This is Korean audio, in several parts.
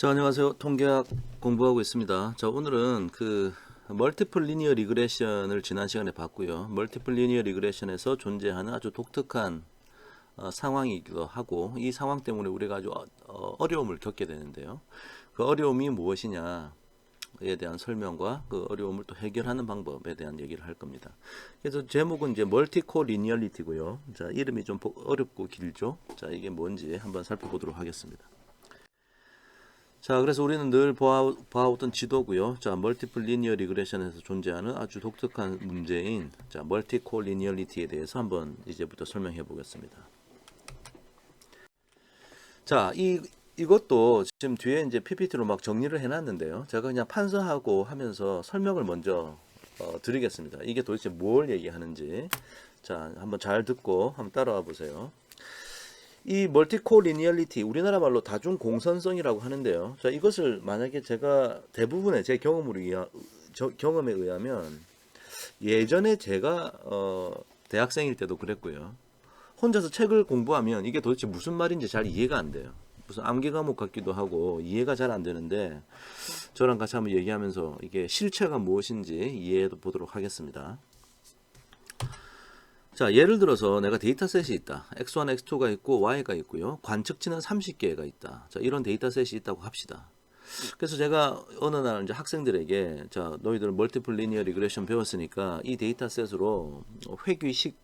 자, 안녕하세요. 통계학 공부하고 있습니다. 자, 오늘은 멀티플 리니어 리그레션을 지난 시간에 봤고요. 멀티플 리니어 리그레션에서 존재하는 아주 독특한 상황이기도 하고, 이 상황 때문에 우리가 아주 어려움을 겪게 되는데요. 그 어려움이 무엇이냐에 대한 설명과 그 어려움을 또 해결하는 방법에 대한 얘기를 할 겁니다. 그래서 제목은 이제 멀티코 리니얼리티고요. 자, 이름이 좀 어렵고 길죠. 자, 이게 뭔지 한번 살펴보도록 하겠습니다. 자, 그래서 우리는 늘 봐오던 지도고요. 자, 멀티플 리니어 리그레션에서 존재하는 아주 독특한 문제인 멀티코 리니얼리티에 대해서 한번 이제부터 설명해 보겠습니다. 자, 이것도 지금 뒤에 이제 PPT로 막 정리를 해 놨는데요. 제가 그냥 판서하고 하면서 설명을 먼저 드리겠습니다. 이게 도대체 뭘 얘기하는지. 자, 한번 잘 듣고 한번 따라와 보세요. 이 멀티코 리니얼리티, 우리나라 말로 다중 공선성이라고 하는데요. 자, 이것을 만약에 제가 대부분의 제 경험에 의하면 예전에 제가 대학생일 때도 그랬고요. 혼자서 책을 공부하면 이게 도대체 무슨 말인지 잘 이해가 안 돼요. 무슨 암기 과목 같기도 하고 이해가 잘 안 되는데 저랑 같이 한번 얘기하면서 이게 실체가 무엇인지 이해해 보도록 하겠습니다. 자, 예를 들어서 내가 데이터셋이 있다. x1, x2가 있고 y가 있고요. 관측지는 30개가 있다. 자, 이런 데이터셋이 있다고 합시다. 그래서 제가 어느 날 이제 학생들에게 자, 너희들 멀티플 리니어 리그레션 배웠으니까 이 데이터셋으로 회귀식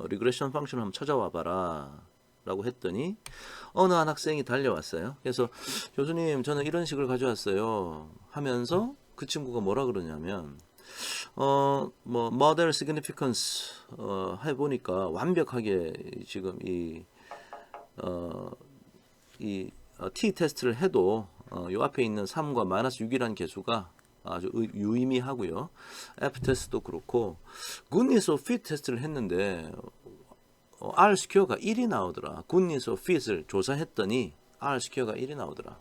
리그레션 펑션을 한번 찾아와 봐라. 라고 했더니 어느 한 학생이 달려왔어요. 그래서 교수님, 저는 이런 식을 가져왔어요. 하면서 그 친구가 뭐라 그러냐면 model significance, 해보니까 완벽하게 지금 t 테스트를 해도, 요 앞에 있는 3과 마이너스 6이라는 개수가 아주 유의미하고요. f 테스트도 그렇고, goodness of fit 테스트를 했는데, r 스퀘어가 1이 나오더라. goodness of fit을 조사했더니, r 스퀘어가 1이 나오더라.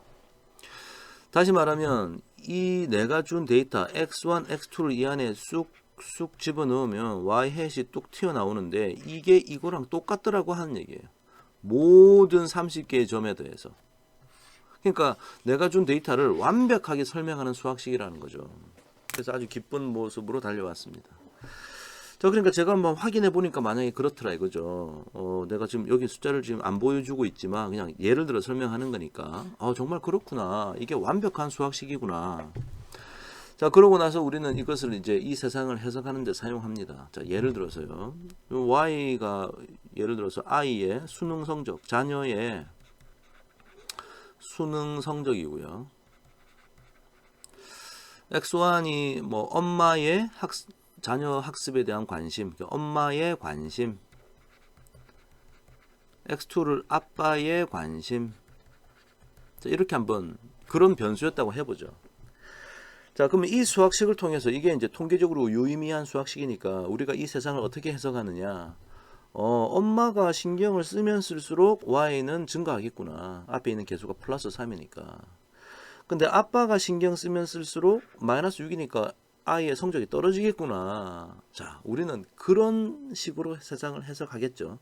다시 말하면 이 내가 준 데이터 x1, x2를 이 안에 쑥쑥 집어넣으면 y 햇이 뚝 튀어나오는데 이게 이거랑 똑같더라고 하는 얘기예요. 모든 30개의 점에 대해서. 그러니까 내가 준 데이터를 완벽하게 설명하는 수학식이라는 거죠. 그래서 아주 기쁜 모습으로 달려왔습니다. 자, 그러니까 제가 한번 확인해 보니까 만약에 그렇더라 이거죠. 내가 지금 여기 숫자를 지금 안 보여주고 있지만 그냥 예를 들어 설명하는 거니까 정말 그렇구나. 이게 완벽한 수학식이구나. 자, 그러고 나서 우리는 이것을 이제 이 세상을 해석하는 데 사용합니다. 자, 예를 들어서요. y가 예를 들어서 i의 수능 성적, 자녀의 수능 성적이고요. x1이 뭐 엄마의 자녀 학습에 대한 관심, 엄마의 관심, x2를 아빠의 관심. 자, 이렇게 한번 그런 변수였다고 해보죠. 자, 그러면 이 수학식을 통해서 이게 이제 통계적으로 유의미한 수학식이니까 우리가 이 세상을 어떻게 해석하느냐. 엄마가 신경을 쓰면 쓸수록 y는 증가하겠구나. 앞에 있는 개수가 플러스 3이니까. 근데 아빠가 신경 쓰면 쓸수록 마이너스 6이니까 아이의 성적이 떨어지겠구나. 자, 우리는 그런 식으로 세상을 해석하겠죠.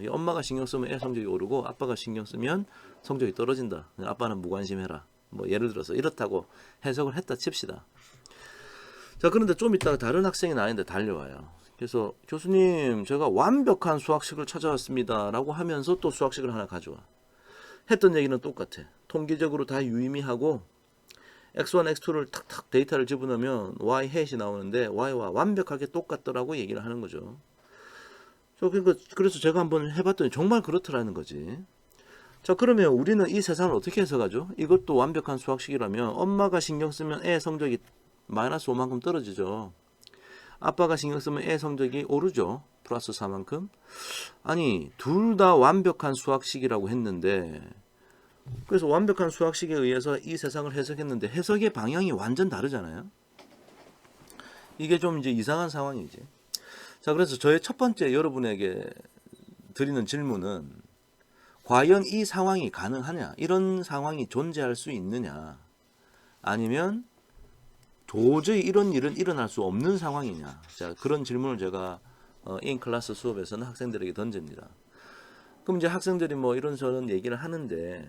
엄마가 신경 쓰면 애 성적이 오르고 아빠가 신경 쓰면 성적이 떨어진다. 아빠는 무관심해라. 뭐 예를 들어서 이렇다고 해석을 했다 칩시다. 자, 그런데 좀 이따가 다른 학생이 나한테 달려와요. 그래서 교수님, 제가 완벽한 수학식을 찾아왔습니다. 라고 하면서 또 수학식을 하나 가져와. 했던 얘기는 똑같아. 통계적으로 다 유의미하고 x1, x2를 탁탁 데이터를 집어넣으면 y 햇이 나오는데 y와 완벽하게 똑같더라고 얘기를 하는 거죠. 그래서 제가 한번 해봤더니 정말 그렇더라는 거지. 자, 그러면 우리는 이 세상을 어떻게 해석하죠? 이것도 완벽한 수학식이라면 엄마가 신경 쓰면 애 성적이 마이너스 5만큼 떨어지죠. 아빠가 신경 쓰면 애 성적이 오르죠. 플러스 4만큼. 아니, 둘 다 완벽한 수학식이라고 했는데 그래서 완벽한 수학식에 의해서 이 세상을 해석했는데 해석의 방향이 완전 다르잖아요. 이게 좀 이제 이상한 상황이지. 자, 그래서 저의 첫 번째 여러분에게 드리는 질문은 과연 이 상황이 가능하냐? 이런 상황이 존재할 수 있느냐? 아니면 도저히 이런 일은 일어날 수 없는 상황이냐? 자, 그런 질문을 제가 인클래스 수업에서는 학생들에게 던집니다. 그럼 이제 학생들이 뭐 이런저런 얘기를 하는데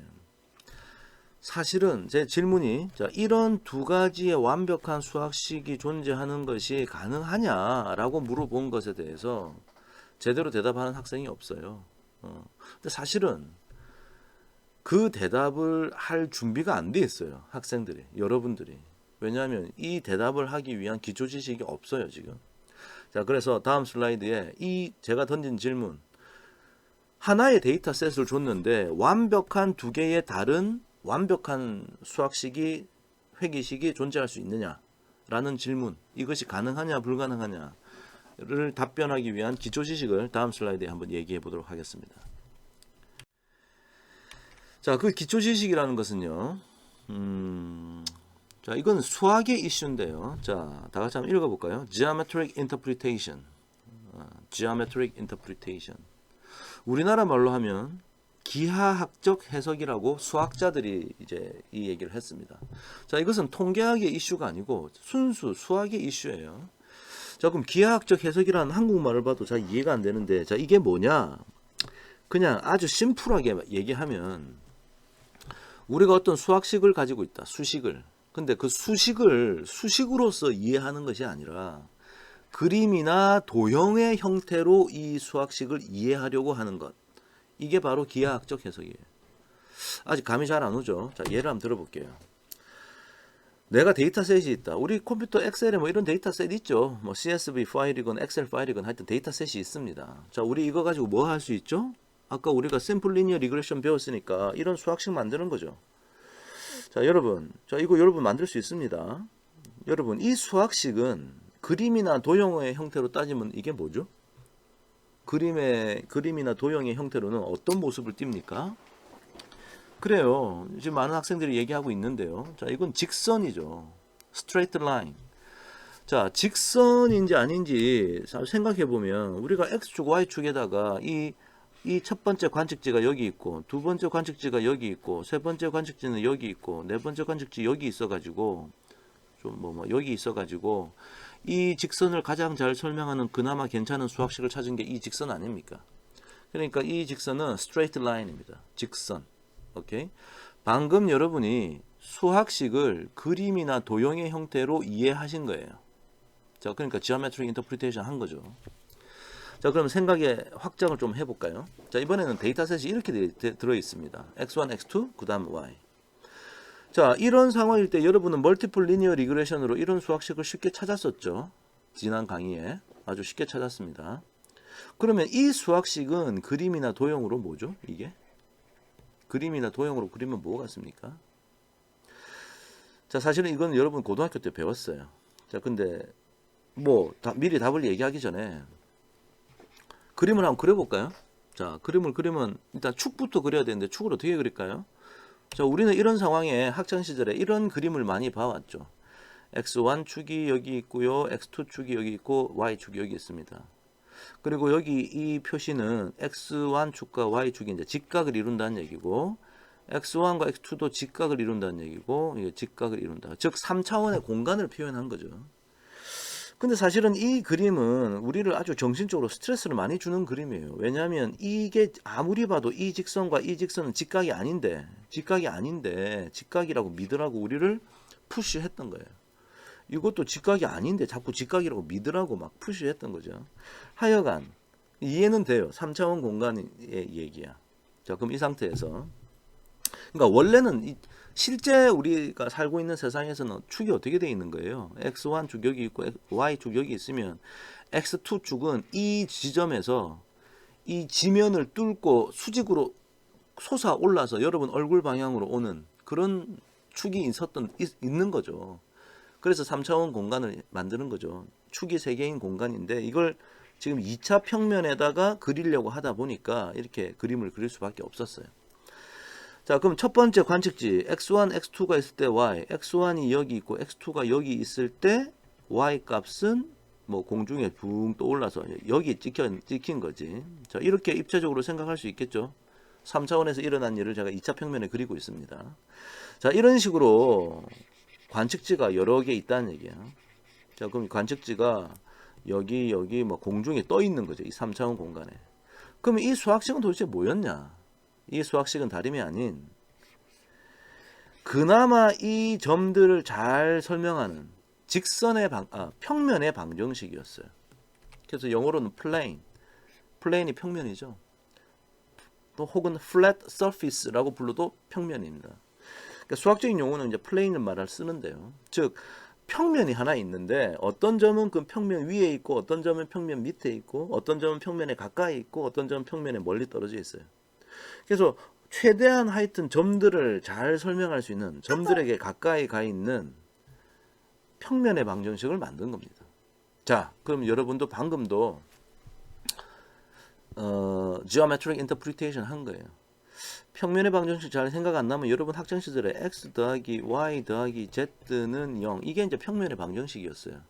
사실은 제 질문이 자, 이런 두 가지의 완벽한 수학식이 존재하는 것이 가능하냐라고 물어본 것에 대해서 제대로 대답하는 학생이 없어요. 근데 사실은 그 대답을 할 준비가 안 돼 있어요. 학생들이, 여러분들이. 왜냐하면 이 대답을 하기 위한 기초 지식이 없어요, 지금. 자, 그래서 다음 슬라이드에 이 제가 던진 질문. 하나의 데이터셋을 줬는데 완벽한 두 개의 다른 완벽한 수학식이 회계식이 존재할 수 있느냐라는 질문. 이것이 가능하냐 불가능하냐를 답변하기 위한 기초 지식을 다음 슬라이드에 한번 얘기해 보도록 하겠습니다. 자, 그 기초 지식이라는 것은요. 자, 이건 수학의 이슈인데요. 자, 다 같이 한번 읽어볼까요? Geometric interpretation. Geometric interpretation. 우리나라 말로 하면 기하학적 해석이라고 수학자들이 이제 이 얘기를 했습니다. 자, 이것은 통계학의 이슈가 아니고 순수 수학의 이슈예요. 자, 그럼 기하학적 해석이라는 한국말을 봐도 잘 이해가 안 되는데, 자, 이게 뭐냐? 그냥 아주 심플하게 얘기하면 우리가 어떤 수학식을 가지고 있다. 수식을. 근데 그 수식을 수식으로서 이해하는 것이 아니라 그림이나 도형의 형태로 이 수학식을 이해하려고 하는 것. 이게 바로 기하학적 해석이에요. 아직 감이 잘 안 오죠? 자, 예를 한번 들어볼게요. 내가 데이터셋이 있다. 우리 컴퓨터 엑셀에 뭐 이런 데이터셋 있죠? 뭐 CSV 파일이건 엑셀 파일이건 하여튼 데이터셋이 있습니다. 자, 우리 이거 가지고 뭐 할 수 있죠? 아까 우리가 심플 리니어 리그레션 배웠으니까 이런 수학식 만드는 거죠. 자, 여러분. 자, 이거 여러분 만들 수 있습니다. 여러분, 이 수학식은 그림이나 도형의 형태로 따지면 이게 뭐죠? 그림이나 도형의 형태로는 어떤 모습을 띱니까? 그래요. 지금 많은 학생들이 얘기하고 있는데요. 자, 이건 직선이죠. straight line. 자, 직선인지 아닌지 생각해 보면 우리가 x축, y축에다가 이 첫 번째 관측지가 여기 있고, 두 번째 관측지가 여기 있고, 세 번째 관측지는 여기 있고, 네 번째 관측지 여기 있어가지고, 여기 있어가지고, 이 직선을 가장 잘 설명하는 그나마 괜찮은 수학식을 찾은 게 이 직선 아닙니까? 그러니까 이 직선은 straight line입니다. 직선. 오케이? 방금 여러분이 수학식을 그림이나 도형의 형태로 이해하신 거예요. 자, 그러니까 geometric interpretation 한 거죠. 자, 그럼 생각의 확장을 좀 해볼까요? 자, 이번에는 데이터셋이 이렇게 들어있습니다. x1, x2, 그 다음 y. 자, 이런 상황일 때 여러분은 멀티플 리니어 리그레션으로 이런 수학식을 쉽게 찾았었죠. 지난 강의에 아주 쉽게 찾았습니다. 그러면 이 수학식은 그림이나 도형으로 뭐죠? 이게? 그림이나 도형으로 그리면 뭐가 같습니까? 자, 사실은 이건 여러분 고등학교 때 배웠어요. 자, 근데 미리 답을 얘기하기 전에 그림을 한번 그려볼까요? 자, 그림을 그리면 일단 축부터 그려야 되는데 축을 어떻게 그릴까요? 자, 우리는 이런 상황에 학창시절에 이런 그림을 많이 봐왔죠. x1축이 여기 있고요. x2축이 여기 있고 y축이 여기 있습니다. 그리고 여기 이 표시는 x1축과 y축이 이제 직각을 이룬다는 얘기고, x1과 x2도 직각을 이룬다는 얘기고, 이게 직각을 이룬다. 즉 3차원의 공간을 표현한 거죠. 근데 사실은 이 그림은 우리를 아주 정신적으로 스트레스를 많이 주는 그림이에요. 왜냐하면 이게 아무리 봐도 이 직선과 이 직선은 직각이 아닌데 직각이라고 믿으라고 우리를 푸시했던 거예요. 이것도 직각이 아닌데 자꾸 직각이라고 믿으라고 막 푸시했던 거죠. 하여간 이해는 돼요. 3차원 공간의 얘기야. 자, 그럼 이 상태에서 그러니까 원래는 실제 우리가 살고 있는 세상에서는 축이 어떻게 되어 있는 거예요? x1축 여기 있고 y축 여기 있으면 x2축은 이 지점에서 이 지면을 뚫고 수직으로 솟아올라서 여러분 얼굴 방향으로 오는 그런 축이 있는 거죠. 그래서 3차원 공간을 만드는 거죠. 축이 3개인 공간인데 이걸 지금 2차 평면에다가 그리려고 하다 보니까 이렇게 그림을 그릴 수밖에 없었어요. 자, 그럼 첫 번째 관측지 x1, x2가 있을 때 y, x1이 여기 있고 x2가 여기 있을 때 y 값은 공중에 붕 떠올라서 여기 찍힌 거지. 자, 이렇게 입체적으로 생각할 수 있겠죠. 3차원에서 일어난 일을 제가 2차 평면에 그리고 있습니다. 자, 이런 식으로 관측지가 여러 개 있다는 얘기야. 자, 그럼 관측지가 여기 공중에 떠 있는 거죠. 이 3차원 공간에. 그럼 이 수학식은 도대체 뭐였냐? 이 수학식은 다름이 아닌 그나마 이 점들을 잘 설명하는 평면의 방정식이었어요. 그래서 영어로는 플레인이 평면이죠. 또 혹은 flat surface라고 불러도 평면입니다. 그러니까 수학적인 용어는 이제 플레인을 말할 쓰는데요. 즉 평면이 하나 있는데 어떤 점은 그 평면 위에 있고 어떤 점은 평면 밑에 있고 어떤 점은 평면에 가까이 있고 어떤 점은 평면에 멀리 떨어져 있어요. 그래서 최대한 하여튼 점들을 잘 설명할 수 있는 점들에게 가까이 가 있는 평면의 방정식을 만든 겁니다. 자, 그럼 여러분도 방금도 geometric interpretation 한 거예요. 평면의 방정식 잘 생각 안 나면 여러분 학창 시절에 x 더하기 y 더하기 z는 0 이게 이제 평면의 방정식이었어요.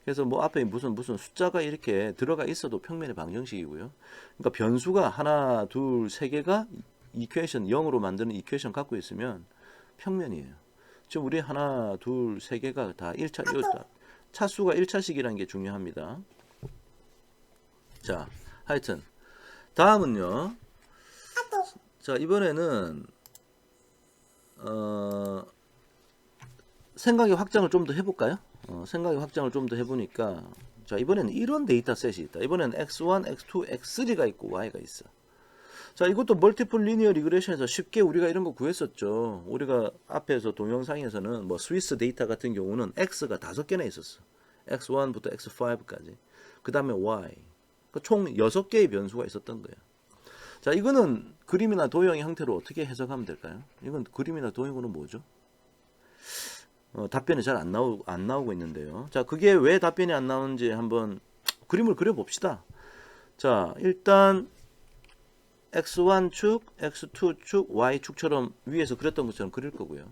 그래서 뭐 앞에 무슨 숫자가 이렇게 들어가 있어도 평면의 방정식이고요. 그러니까 변수가 하나, 둘, 세 개가 이퀘이션 0으로 만드는 이퀘이션 갖고 있으면 평면이에요. 지금 우리 하나, 둘, 세 개가 다 1차 차수가 1차식이라는 게 중요합니다. 자, 하여튼 다음은요. 자, 이번에는 생각의 확장을 좀 더 해볼까요? 생각의 확장을 좀 더 해보니까 자, 이번에는 이런 데이터셋이 있다. 이번에는 x1, x2, x3가 있고 y가 있어. 자, 이것도 멀티플 리니어 리그레션에서 쉽게 우리가 이런 거 구했었죠. 우리가 앞에서 동영상에서는 뭐 스위스 데이터 같은 경우는 x가 5개나 있었어. x1부터 x5까지. 그 다음에 y. 총 6개의 변수가 있었던 거예요. 자, 이거는 그림이나 도형의 형태로 어떻게 해석하면 될까요? 이건 그림이나 도형으로 뭐죠? 답변이 잘 안 나오고 있는데요. 자, 그게 왜 답변이 안 나오는지 한번 그림을 그려봅시다. 자, 일단 x1축, x2축, y축처럼 위에서 그렸던 것처럼 그릴 거고요.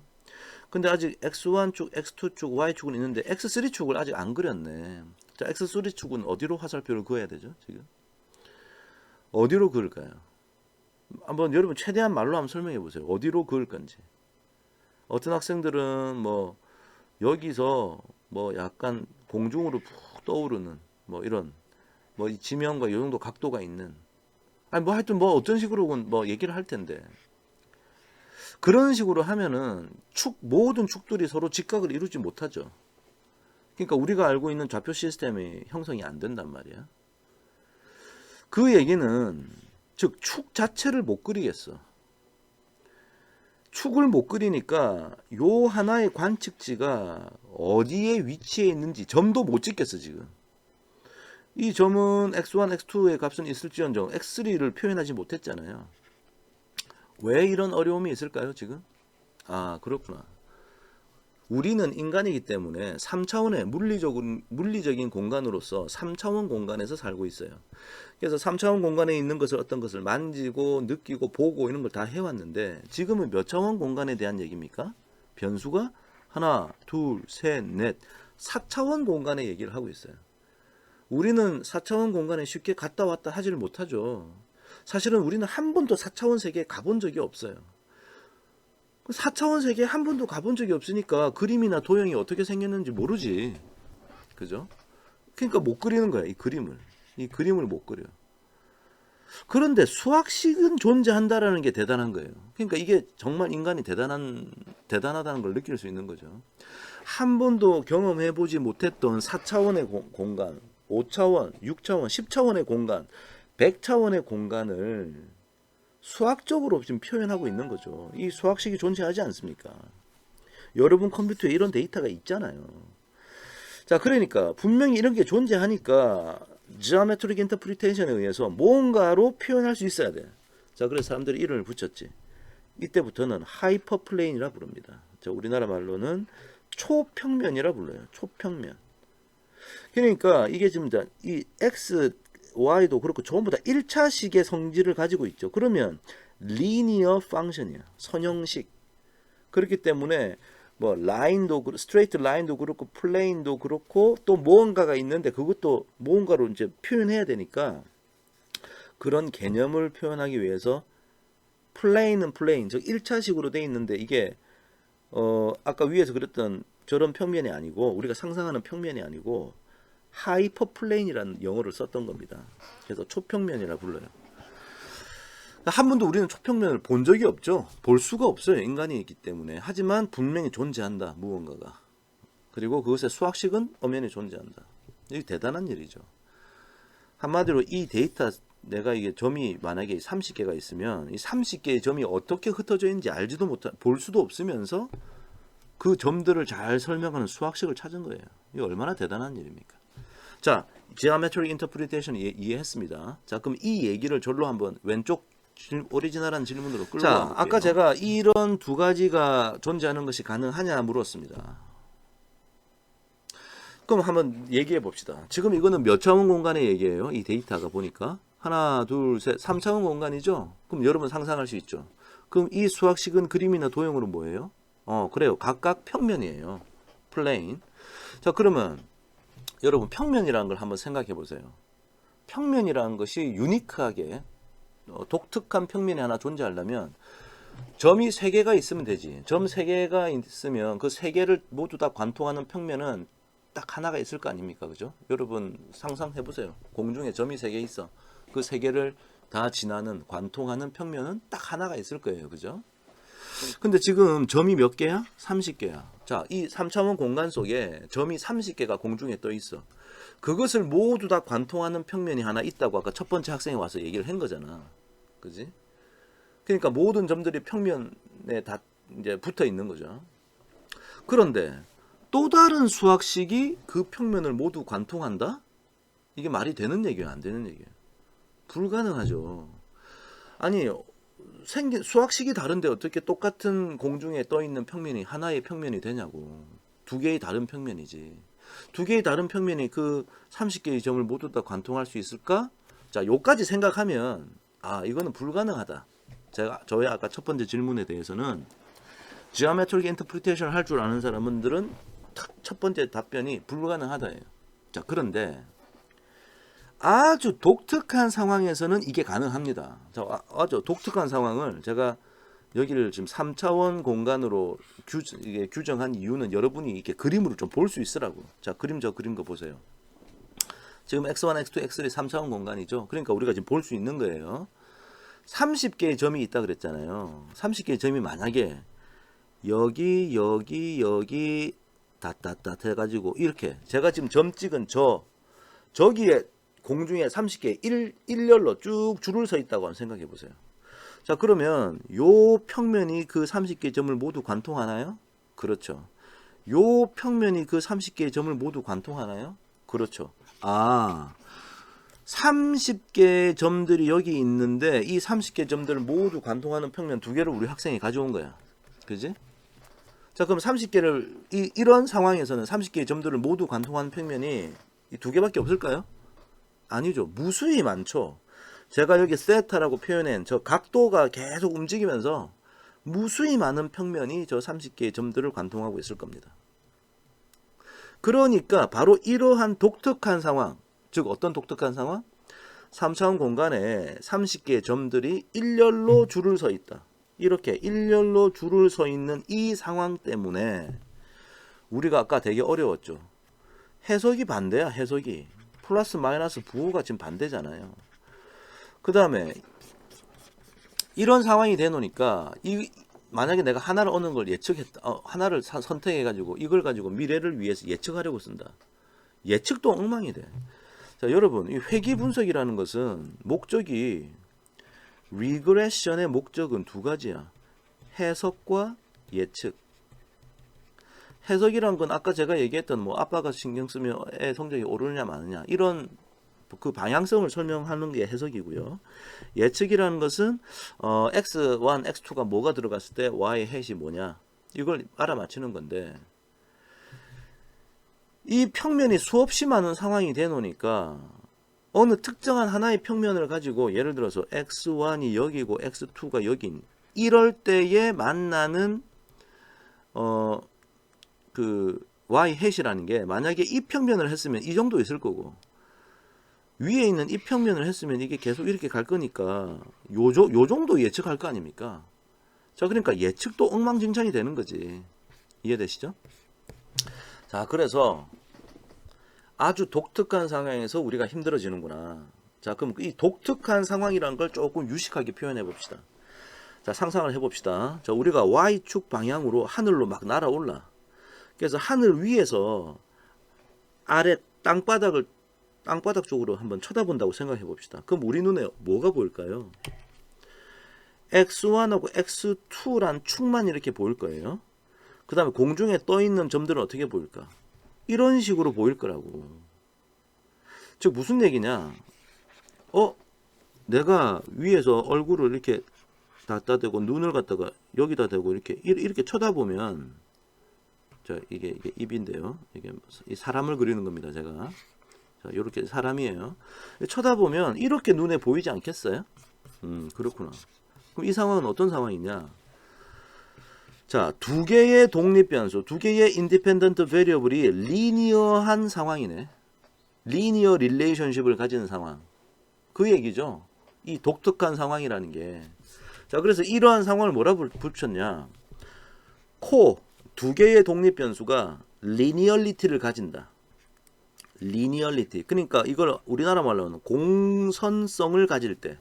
근데 아직 x1축, x2축, y축은 있는데 x3축을 아직 안 그렸네. 자, x3축은 어디로 화살표를 그어야 되죠? 지금 어디로 그을까요? 한번 여러분 최대한 말로 한번 설명해 보세요. 어디로 그을 건지. 어떤 학생들은 뭐 여기서 뭐 약간 공중으로 푹 떠오르는 뭐 이런 뭐 이 지면과 이 정도 각도가 있는 아니 뭐 하여튼 뭐 어떤 식으로는 뭐 얘기를 할 텐데 그런 식으로 하면은 모든 축들이 서로 직각을 이루지 못하죠. 그러니까 우리가 알고 있는 좌표 시스템이 형성이 안 된단 말이야. 그 얘기는 즉 축 자체를 못 그리겠어. 축을 못 그리니까 요 하나의 관측지가 어디에 위치해 있는지 점도 못 찍겠어 지금. 이 점은 x1, x2의 값은 있을지언정 x3를 표현하지 못했잖아요. 왜 이런 어려움이 있을까요 지금? 아, 그렇구나. 우리는 인간이기 때문에 3차원의 물리적인 공간으로서 3차원 공간에서 살고 있어요. 그래서 3차원 공간에 있는 것을 어떤 것을 만지고 느끼고 보고 이런 걸 다 해왔는데 지금은 몇 차원 공간에 대한 얘기입니까? 변수가 하나, 둘, 셋, 넷 4차원 공간의 얘기를 하고 있어요. 우리는 4차원 공간에 쉽게 갔다 왔다 하지를 못하죠. 사실은 우리는 한 번도 4차원 세계에 가본 적이 없어요. 4차원 세계에 한 번도 가본 적이 없으니까 그림이나 도형이 어떻게 생겼는지 모르지. 그죠? 그러니까 못 그리는 거야, 이 그림을. 이 그림을 못 그려. 그런데 수학식은 존재한다라는 게 대단한 거예요. 그러니까 이게 정말 인간이 대단하다는 걸 느낄 수 있는 거죠. 한 번도 경험해보지 못했던 4차원의 공간, 5차원, 6차원, 10차원의 공간, 100차원의 공간을 수학적으로 지금 표현하고 있는 거죠. 이 수학식이 존재하지 않습니까? 여러분 컴퓨터에 이런 데이터가 있잖아요. 자, 그러니까 분명히 이런 게 존재하니까 geometric interpretation에 의해서 뭔가로 표현할 수 있어야 돼. 자, 그래서 사람들이 이름을 붙였지. 이때부터는 하이퍼플레인이라 부릅니다. 자, 우리나라 말로는 초평면이라 불러요. 초평면. 그러니까 이게 지금 이 x, y도 그렇고 전부 다 1차식의 성질을 가지고 있죠. 그러면 리니어 펑션이야. 선형식. 그렇기 때문에 뭐 라인도 스트레이트 라인도 그렇고 플레인도 그렇고 또 무언가가 있는데 그것도 무언가로 이제 표현해야 되니까 그런 개념을 표현하기 위해서 플레인은 플레인 즉 1차식으로 돼 있는데 이게 아까 위에서 그랬던 저런 평면이 아니고 우리가 상상하는 평면이 아니고 하이퍼플레인이라는 영어를 썼던 겁니다. 그래서 초평면이라 불러요. 한 번도 우리는 초평면을 본 적이 없죠. 볼 수가 없어요. 인간이 있기 때문에. 하지만 분명히 존재한다. 무언가가. 그리고 그것의 수학식은 엄연히 존재한다. 이게 대단한 일이죠. 한마디로 이 데이터 내가 이게 점이 만약에 30개가 있으면 이 30개의 점이 어떻게 흩어져 있는지 알지도 못하 볼 수도 없으면서 그 점들을 잘 설명하는 수학식을 찾은 거예요. 이게 얼마나 대단한 일입니까? 자, geometric interpretation 이해했습니다. 자, 그럼 이 얘기를 절로 한번 왼쪽 오리지널한 질문으로 끌고 자, 가볼게요. 아까 제가 이런 두 가지가 존재하는 것이 가능하냐 물었습니다. 그럼 한번 얘기해 봅시다. 지금 이거는 몇 차원 공간의 얘기예요. 이 데이터가 보니까 하나, 둘, 셋, 3차원 공간이죠. 그럼 여러분 상상할 수 있죠. 그럼 이 수학식은 그림이나 도형으로 뭐예요? 그래요. 각각 평면이에요. 플레인. 자, 그러면 여러분 평면이라는 걸 한번 생각해 보세요. 평면이라는 것이 유니크하게 독특한 평면이 하나 존재하려면 점이 3개가 있으면 되지. 점 3개가 있으면 그 3개를 모두 다 관통하는 평면은 딱 하나가 있을 거 아닙니까? 그죠? 여러분 상상해 보세요. 공중에 점이 3개 있어. 그 3개를 다 지나는 관통하는 평면은 딱 하나가 있을 거예요. 그죠? 근데 지금 점이 몇 개야? 30개야. 자, 이 3차원 공간 속에 점이 30개가 공중에 떠 있어. 그것을 모두 다 관통하는 평면이 하나 있다고 아까 첫 번째 학생이 와서 얘기를 한 거잖아. 그지? 그러니까 모든 점들이 평면에 다 이제 붙어 있는 거죠. 그런데 또 다른 수학식이 그 평면을 모두 관통한다? 이게 말이 되는 얘기예요? 안 되는 얘기예요? 불가능하죠. 아니, 생긴 수학식이 다른데 어떻게 똑같은 공중에 떠 있는 평면이 하나의 평면이 되냐고. 두 개의 다른 평면이지. 두 개의 다른 평면이 그 30개의 점을 모두 다 관통할 수 있을까? 자, 요까지 생각하면 이거는 불가능하다. 저의 아까 첫 번째 질문에 대해서는 geometric interpretation 할 줄 아는 사람들은 첫 번째 답변이 불가능하다예요. 자, 그런데 아주 독특한 상황에서는 이게 가능합니다. 자, 아주 독특한 상황을 제가 여기를 지금 3차원 공간으로 규정한 이유는 여러분이 이렇게 그림으로 좀 볼 수 있으라고. 자, 저 그림 거 보세요. 지금 x1, x2, x3 3차원 공간이죠. 그러니까 우리가 지금 볼 수 있는 거예요. 30개의 점이 있다 그랬잖아요. 30개의 점이 만약에 여기 닷 해가지고 이렇게 제가 지금 점 찍은 저기에 공중에 30개 일렬로 쭉 줄을 서 있다고 생각해 보세요. 자, 그러면 요 평면이 그 30개의 점을 모두 관통하나요? 그렇죠. 요 평면이 그 30개의 점을 모두 관통하나요? 그렇죠. 30개의 점들이 여기 있는데 이 30개의 점들을 모두 관통하는 평면 두 개를 우리 학생이 가져온 거야. 그지? 자, 그럼 30개를 이런 상황에서는 30개의 점들을 모두 관통하는 평면이 이 두 개밖에 없을까요? 아니죠. 무수히 많죠. 제가 여기 세타라고 표현한 저 각도가 계속 움직이면서 무수히 많은 평면이 저 30개의 점들을 관통하고 있을 겁니다. 그러니까 바로 이러한 독특한 상황, 즉 어떤 독특한 상황? 3차원 공간에 30개의 점들이 일렬로 줄을 서 있다. 이렇게 일렬로 줄을 서 있는 이 상황 때문에 우리가 아까 되게 어려웠죠. 해석이 반대야. 해석이. 플러스 마이너스 부호가 지금 반대잖아요. 그 다음에 이런 상황이 되노니까 만약에 내가 하나를 얻는 걸 예측했다. 하나를 선택해가지고 이걸 가지고 미래를 위해서 예측하려고 쓴다. 예측도 엉망이 돼. 자, 여러분, 이 회귀 분석이라는 것은 목적이 리그레션의 목적은 두 가지야. 해석과 예측. 해석이란 건 아까 제가 얘기했던 뭐 아빠가 신경 쓰면 애 성적이 오르느냐 마느냐 이런 그 방향성을 설명하는 게 해석이고요. 예측이라는 것은 x1, x2가 뭐가 들어갔을 때 y의 햇이 뭐냐 이걸 알아맞히는 건데 이 평면이 수없이 많은 상황이 되노니까 어느 특정한 하나의 평면을 가지고 예를 들어서 x1이 여기고 x2가 여긴 이럴 때에 만나는 그 y 햇이라는 게 만약에 이 평면을 했으면 이 정도 있을 거고 위에 있는 이 평면을 했으면 이게 계속 이렇게 갈 거니까 요 정도 예측할 거 아닙니까? 자, 그러니까 예측도 엉망진창이 되는 거지. 이해되시죠? 자, 그래서 아주 독특한 상황에서 우리가 힘들어지는구나. 자, 그럼 이 독특한 상황이라는 걸 조금 유식하게 표현해 봅시다. 자, 상상을 해 봅시다. 자, 우리가 Y축 방향으로 하늘로 막 날아올라. 그래서 하늘 위에서 아래 땅바닥 쪽으로 한번 쳐다본다고 생각해 봅시다. 그럼 우리 눈에 뭐가 보일까요? X1하고 X2란 축만 이렇게 보일 거예요. 그 다음에 공중에 떠 있는 점들은 어떻게 보일까? 이런 식으로 보일 거라고. 즉 무슨 얘기냐? 내가 위에서 얼굴을 이렇게 갖다 대고 눈을 갖다가 여기다 대고 이렇게 쳐다보면, 자, 이게 입인데요. 이게 이 사람을 그리는 겁니다, 제가. 자, 요렇게 사람이에요. 쳐다보면 이렇게 눈에 보이지 않겠어요? 그렇구나. 그럼 이 상황은 어떤 상황이냐? 자, 두 개의 독립 변수, 두 개의 인디펜던트 베리어블이 리니어한 상황이네. 리니어 릴레이션십을 가지는 상황. 그 얘기죠. 이 독특한 상황이라는 게. 자, 그래서 이러한 상황을 뭐라 붙였냐? 두 개의 독립 변수가 리니얼리티를 가진다. 리니얼리티. 그러니까 이걸 우리나라 말로는 공선성을 가질 때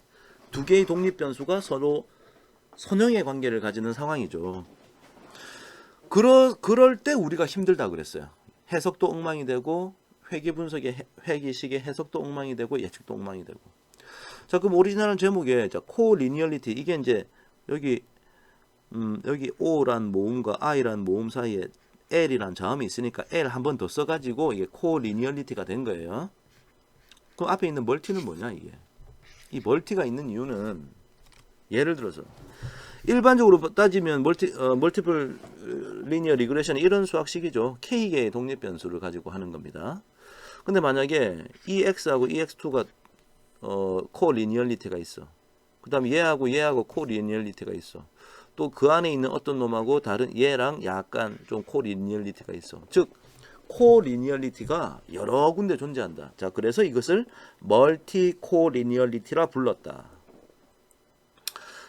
두 개의 독립 변수가 서로 선형의 관계를 가지는 상황이죠. 그럴 때 우리가 힘들다 그랬어요. 해석도 엉망이 되고 회귀식의 해석도 엉망이 되고 예측도 엉망이 되고. 자, 그럼 오리지널 제목에 코리니얼리티, 이게 이제 여기 O란 모음과 I란 모음 사이에 L이란 자음이 있으니까 L 한 번 더 써가지고 이게 코리니얼리티가 된 거예요. 그럼 앞에 있는 멀티는 뭐냐, 이게? 이 멀티가 있는 이유는, 예를 들어서 일반적으로 따지면 멀티플 리니어 리그레션 이런 수학식이죠. K개의 독립 변수를 가지고 하는 겁니다. 근데 만약에 EX하고 EX2가 코리니얼리티가 있어. 그 다음에 얘하고 코리니얼리티가 있어. 또 그 안에 있는 어떤 놈하고 다른 얘랑 약간 좀 코리니얼리티가 있어. 즉 코리니얼리티가 여러 군데 존재한다. 자, 그래서 이것을 멀티 코리니얼리티라 불렀다.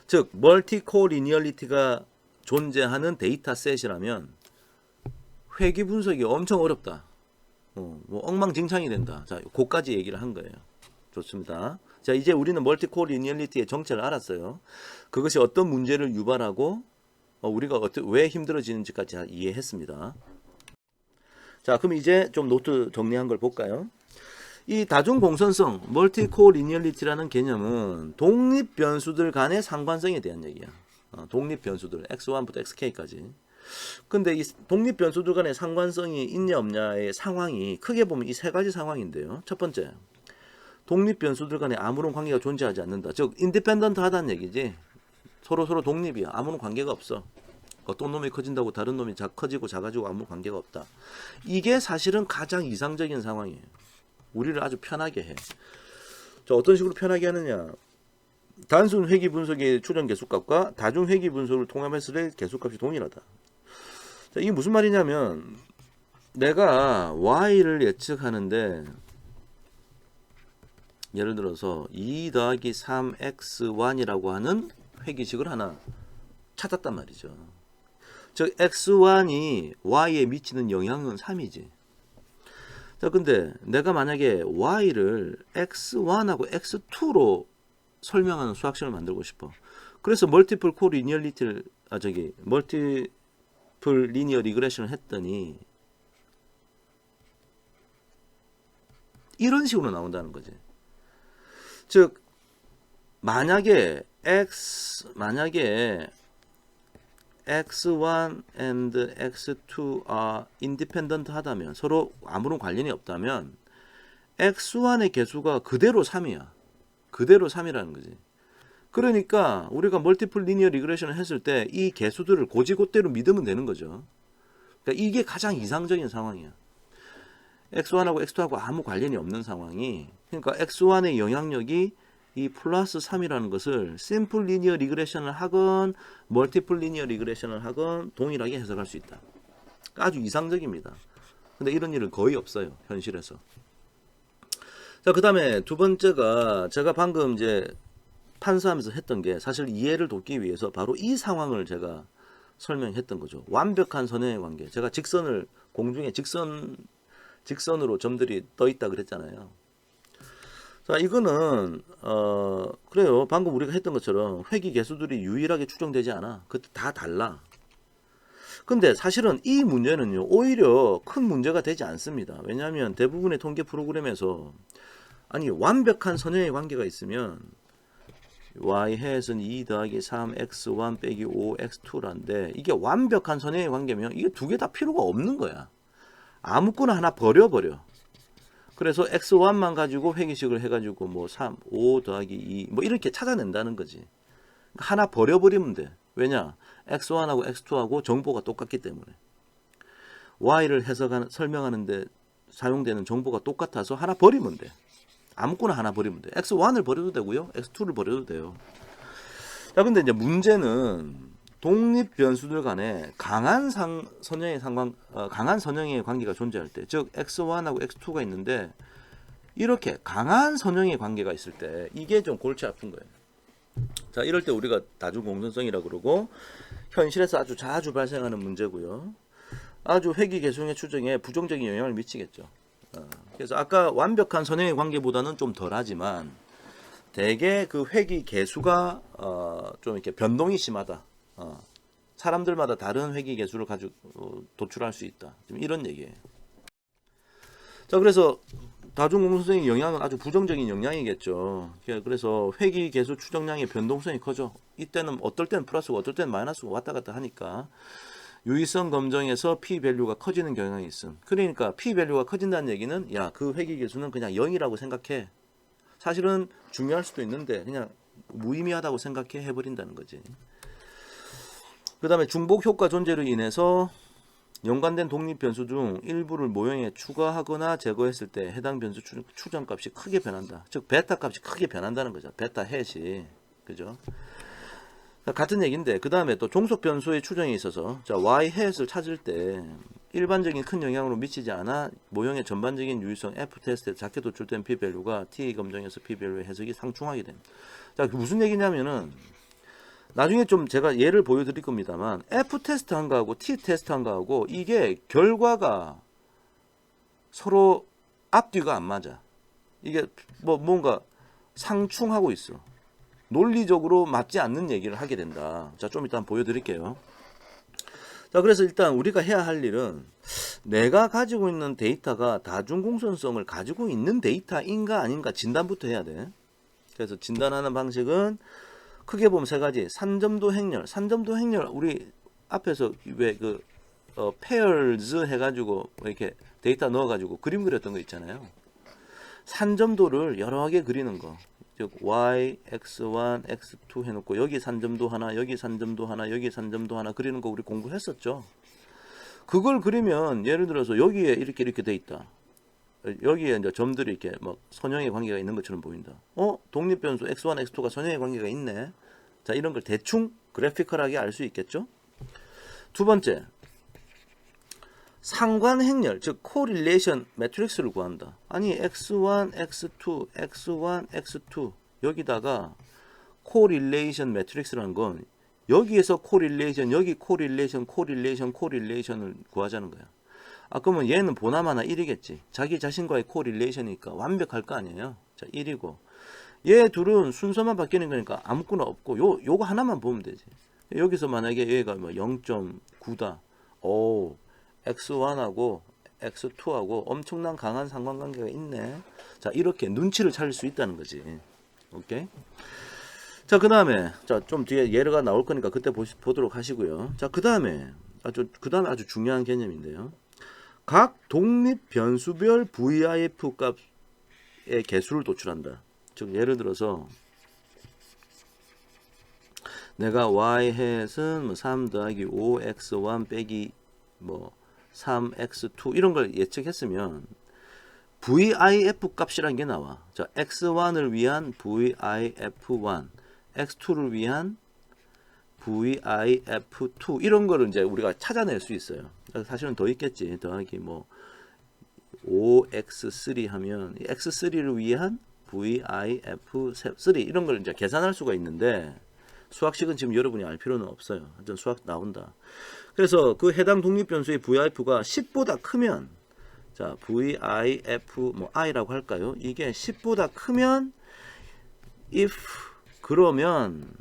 즉 멀티 코리니얼리티가 존재하는 데이터셋이라면 회귀 분석이 엄청 어렵다. 뭐 엉망진창이 된다. 자, 그까지 얘기를 한 거예요. 좋습니다. 자, 이제 우리는 멀티 코리니얼리티의 정체를 알았어요. 그것이 어떤 문제를 유발하고 우리가 왜 힘들어지는지까지 이해했습니다. 자, 그럼 이제 좀 노트 정리한 걸 볼까요? 이 다중공선성, 멀티 코리니얼리티라는 개념은 독립 변수들 간의 상관성에 대한 얘기야. 독립 변수들, x1부터 xk까지. 근데 이 독립 변수들 간의 상관성이 있냐 없냐의 상황이 크게 보면 이 세 가지 상황인데요. 첫 번째, 독립 변수들 간에 아무런 관계가 존재하지 않는다. 즉 인디펜던트 하다는 얘기지. 서로 독립이야. 아무런 관계가 없어. 어떤 놈이 커진다고 다른 놈이 커지고 작아지고 아무 관계가 없다. 이게 사실은 가장 이상적인 상황이에요. 우리를 아주 편하게 해. 자, 어떤 식으로 편하게 하느냐? 단순 회귀 분석의 추정 계수값과 다중 회귀 분석을 통합했을 때 계수값이 동일하다. 자, 이게 무슨 말이냐면 내가 y를 예측하는데 예를 들어서 2 더하기 3x1이라고 하는 회귀식을 하나 찾았단 말이죠. 즉 x1이 y에 미치는 영향은 3이지. 자, 근데 내가 만약에 y를 x1하고 x2로 설명하는 수학식을 만들고 싶어. 그래서 멀티플 코리니얼리티를 멀티플 리니어 리그레션을 했더니 이런 식으로 나온다는 거지. 즉 만약에 x1 and x2 are independent 하다면, 서로 아무런 관련이 없다면 x1의 개수가 그대로 3이야. 그대로 3이라는 거지. 그러니까 우리가 멀티플 리니어 리그레션을 했을 때 이 개수들을 고지고대로 믿으면 되는 거죠. 그러니까 이게 가장 이상적인 상황이야. x1하고 x2하고 아무 관련이 없는 상황이, 그러니까 x1의 영향력이 이 플러스 3이라는 것을 심플 리니어 리그레션을 하건 멀티플 리니어 리그레션을 하건 동일하게 해석할 수 있다. 아주 이상적입니다. 근데 이런 일은 거의 없어요, 현실에서. 자, 그 다음에 두 번째가 제가 방금 이제 판사하면서 했던 게 사실 이해를 돕기 위해서 바로 이 상황을 제가 설명했던 거죠. 완벽한 선형의 관계. 제가 공중에 직선으로 점들이 떠 있다 그랬잖아요. 자, 이거는 그래요. 방금 우리가 했던 것처럼 회귀 개수들이 유일하게 추정되지 않아. 그때 다 달라. 근데 사실은 이 문제는요, 오히려 큰 문제가 되지 않습니다. 왜냐하면 대부분의 통계 프로그램에서 아니 완벽한 선형의 관계가 있으면 y 해에서는 2 더하기 3x1 빼기 5x2라는데 이게 완벽한 선형의 관계면 이게 두 개 다 필요가 없는 거야. 아무거나 하나 버려버려. 그래서 x1만 가지고 회귀식을 해가지고 뭐 3, 5 더하기 2 뭐 이렇게 찾아낸다는 거지. 하나 버려버리면 돼. 왜냐? x1하고 x2하고 정보가 똑같기 때문에. y를 설명하는데 사용되는 정보가 똑같아서 하나 버리면 돼. 아무거나 하나 버리면 돼. x1을 버려도 되고요. x2를 버려도 돼요. 자, 근데 이제 문제는 독립 변수들 간에 강한 선형의 관계가 존재할 때, 즉 x1하고 x2가 있는데 이렇게 강한 선형의 관계가 있을 때 이게 좀 골치 아픈 거예요. 자, 이럴 때 우리가 다중공존성이라고 그러고 현실에서 아주 자주 발생하는 문제고요. 아주 회귀 개수의 추정에 부정적인 영향을 미치겠죠. 그래서 아까 완벽한 선형의 관계보다는 좀 덜하지만 대개 그 회귀 개수가 좀 이렇게 변동이 심하다. 사람들마다 다른 회귀 개수를 가지고 도출할 수 있다. 지금 이런 얘기예요. 자, 그래서 다중공존성의 영향은 아주 부정적인 영향이겠죠. 그래서 회귀 개수 추정량의 변동성이 커져. 이때는 어떨 때는 플러스고 어떨 때는 마이너스고 왔다 갔다 하니까 유의성 검정에서 p-밸류가 커지는 경향이 있음. 그러니까 p-밸류가 커진다는 얘기는 야, 그 회귀 개수는 그냥 0이라고 생각해. 사실은 중요할 수도 있는데 그냥 무의미하다고 생각해 해버린다는 거지. 그 다음에 중복 효과 존재로 인해서 연관된 독립 변수 중 일부를 모형에 추가하거나 제거했을 때 해당 변수 추정값이 크게 변한다. 즉 베타 값이 크게 변한다는 거죠. 베타 햇이. 그죠? 같은 얘기인데 그 다음에 또 종속 변수의 추정에 있어서 자, y 햇을 찾을 때 일반적인 큰 영향으로 미치지 않아 모형의 전반적인 유의성 f 테스트에 작게 도출된 p-밸류가 t 검정에서 p-밸류의 해석이 상충하게 됩니다. 자, 무슨 얘기냐면은 나중에 좀 제가 예를 보여드릴 겁니다만 f 테스트 한 거하고 t 테스트 한 거하고 이게 결과가 서로 앞뒤가 안 맞아. 이게 뭐 뭔가 상충하고 있어. 논리적으로 맞지 않는 얘기를 하게 된다. 자, 좀 이따 보여드릴게요. 자, 그래서 일단 우리가 해야 할 일은 내가 가지고 있는 데이터가 다중공존성을 가지고 있는 데이터인가 아닌가 진단부터 해야 돼. 그래서 진단하는 방식은 크게 보면 세 가지. 산점도 행렬. 산점도 행렬 우리 앞에서 왜 그 pairs 해가지고 이렇게 데이터 넣어가지고 그림 그렸던 거 있잖아요. 산점도를 여러 개 그리는 거. 즉 y, x1, x2 해놓고 여기 산점도 하나, 여기 산점도 하나, 여기 산점도 하나 그리는 거 우리 공부했었죠. 그걸 그리면 예를 들어서 여기에 이렇게 돼 있다. 여기에 이제 점들이 이렇게 막 선형의 관계가 있는 것처럼 보인다. 독립 변수 x1, x2가 선형의 관계가 있네. 자, 이런 걸 대충 그래피컬하게 알 수 있겠죠. 두 번째, 상관 행렬, 즉 코릴레이션 매트릭스를 구한다. 아니 x1, x2, x1, x2 여기다가 코릴레이션 매트릭스라는 건 여기에서 코릴레이션, 여기 코릴레이션을 구하자는 거야. 그러면 얘는 보나마나 1이겠지. 자기 자신과의 코릴레이션이니까 완벽할 거 아니에요. 자, 1이고 얘 둘은 순서만 바뀌는 거니까 아무거나 없고 요거 하나만 보면 되지. 여기서 만약에 얘가 뭐 0.9다. 오, x1하고 x2하고 엄청난 강한 상관관계가 있네. 자, 이렇게 눈치를 차릴 수 있다는 거지. 오케이? 자, 그 다음에 좀 뒤에 예가 나올 거니까 그때 보도록 하시고요. 자, 그 다음에 아주 중요한 개념인데요. 각 독립 변수별 VIF 값의 개수를 도출한다. 즉 예를 들어서 내가 y 햇은 3 더하기 5x1 빼기 뭐 3x2 이런 걸 예측했으면 VIF 값이라는 게 나와. 자, x1을 위한 VIF1, x2를 위한 VIF2 이런 거를 이제 우리가 찾아낼 수 있어요. 사실은 더 있겠지. 더하기 뭐 5x3 하면 x3를 위한 VIF3 이런 걸 이제 계산할 수가 있는데 수학식은 지금 여러분이 알 필요는 없어요. 하여튼 수학 나온다. 그래서 그 해당 독립 변수의 VIF가 10보다 크면 자, VIF 뭐 I라고 할까요? 이게 10보다 크면 if 그러면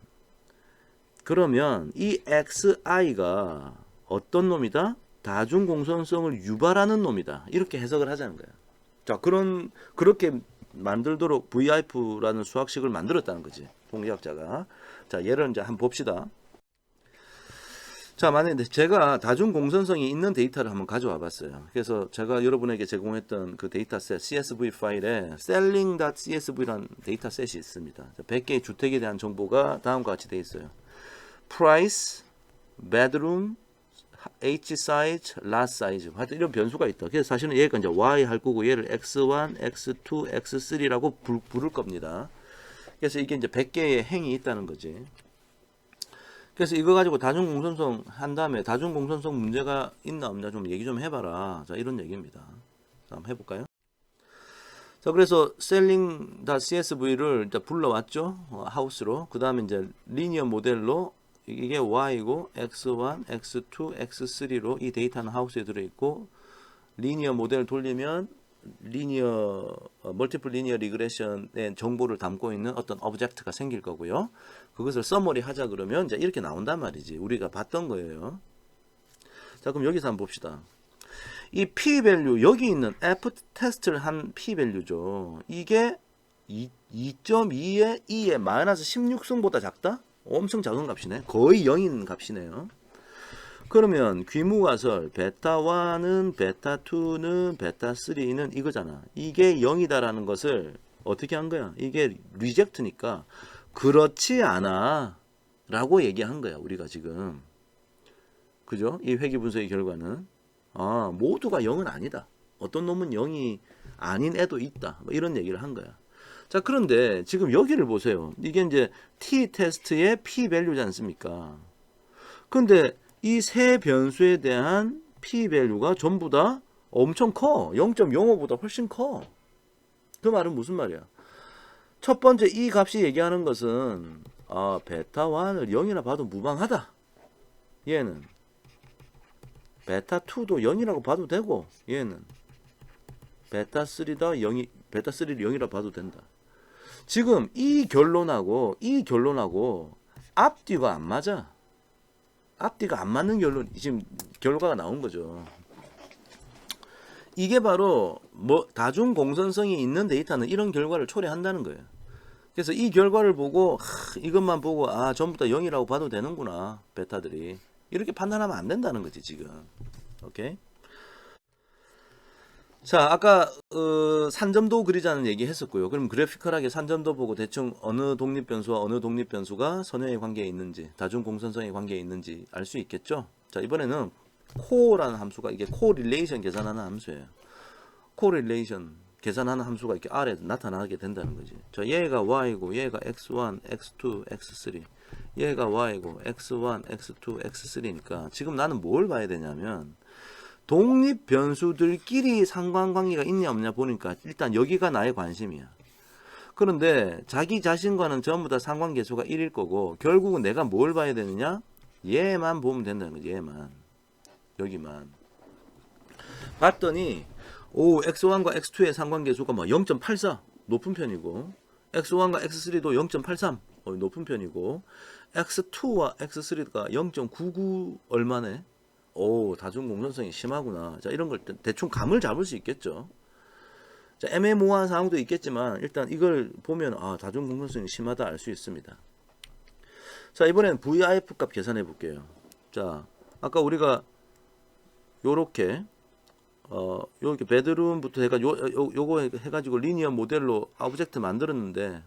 이 XI가 어떤 놈이다? 다중 공선성을 유발하는 놈이다. 이렇게 해석을 하자는 거예요. 자, 그렇게 만들도록 VIF라는 수학식을 만들었다는 거지. 통계학자가. 자, 예를 이제 한번 봅시다. 자, 만약에 제가 다중 공선성이 있는 데이터를 한번 가져와 봤어요. 그래서 제가 여러분에게 제공했던 그 데이터셋 CSV 파일에 selling.csv라는 데이터셋이 있습니다. 100개의 주택에 대한 정보가 다음과 같이 되어 있어요. price, bedroom, H size, lot size. 하여튼 이런 변수가 있다. 그래서 사실은 얘가 이제 Y 할 거고 얘를 X1, X2, X3라고 부를 겁니다. 그래서 이게 이제 100개의 행이 있다는 거지. 그래서 이거 가지고 다중공선성 한 다음에 다중공선성 문제가 있나 없나 좀 얘기 좀 해봐라. 자, 이런 얘기입니다. 자, 한번 해볼까요? 자, 그래서 selling.csv를 일단 불러왔죠. 하우스로. 그 다음에 이제 리니어 모델로 이게 Y고 X1, X2, X3로 이 데이터는 하우스에 들어있고 리니어 모델을 돌리면 멀티플 리니어 리그레션의 정보를 담고 있는 어떤 오브젝트가 생길 거고요. 그것을 서머리 하자 그러면 이제 이렇게 나온단 말이지. 우리가 봤던 거예요. 자, 그럼 여기서 한번 봅시다. 이 p-밸류 여기 있는 f 테스트를 한 p-밸류죠. 이게 2.2의 2의 마이너스 16승보다 작다? 엄청 작은 값이네. 거의 0인 값이네요. 그러면 귀무가설 베타1은 베타2는 베타3는 이거잖아. 이게 0이다라는 것을 어떻게 한 거야? 이게 리젝트니까 그렇지 않아 라고 얘기한 거야. 우리가 지금. 그죠? 이 회귀 분석의 결과는 모두가 0은 아니다. 어떤 놈은 0이 아닌 애도 있다. 뭐 이런 얘기를 한 거야. 자, 그런데 지금 여기를 보세요. 이게 이제 t 테스트의 p 밸류지 않습니까? 근데 이 세 변수에 대한 p 밸류가 전부 다 엄청 커. 0.05보다 훨씬 커. 그 말은 무슨 말이야? 첫 번째 이 값이 얘기하는 것은 베타1을 0이라 봐도 무방하다. 얘는 베타2도 0이라고 봐도 되고 얘는 베타3를 0이라 봐도 된다. 지금 이 결론하고 앞뒤가 안 맞아. 앞뒤가 안 맞는 지금 결과가 나온 거죠. 이게 바로 다중 공선성이 있는 데이터는 이런 결과를 초래한다는 거예요. 그래서 이 결과를 보고 이것만 보고 전부 다 0이라고 봐도 되는구나. 베타들이. 이렇게 판단하면 안 된다는 거지, 지금. 오케이? 자, 아까 산점도 그리자는 얘기 했었고요. 그럼 그래피컬하게 산점도 보고 대충 어느 독립변수와 어느 독립변수가 선형의 관계에 있는지, 다중공선성의 관계에 있는지 알 수 있겠죠? 자, 이번에는 코라는 함수가 이게 코릴레이션 계산하는 함수예요. 코릴레이션 계산하는 함수가 이렇게 아래에 나타나게 된다는 거지. 자, 얘가 y고 얘가 x1, x2, x3. 얘가 y고 x1, x2, x3니까 지금 나는 뭘 봐야 되냐면 독립 변수들끼리 상관관계가 있냐 없냐 보니까 일단 여기가 나의 관심이야. 그런데 자기 자신과는 전부 다 상관계수가 1일 거고 결국은 내가 뭘 봐야 되느냐? 얘만 보면 된다는 거지. 얘만. 여기만. 봤더니 x1과 x2의 상관계수가 0.84 높은 편이고 x1과 x3도 0.83 높은 편이고 x2와 x3가 0.99 얼마네? 다중공선성이 심하구나. 자, 이런 걸 대충 감을 잡을 수 있겠죠. 자, 애매모호한 상황도 있겠지만 일단 이걸 보면 다중공선성이 심하다 알 수 있습니다. 자, 이번엔 VIF 값 계산해 볼게요. 자, 아까 우리가 요렇게 요렇게 베드룸부터 요거 해가지고 리니어 모델로 오브젝트 만들었는데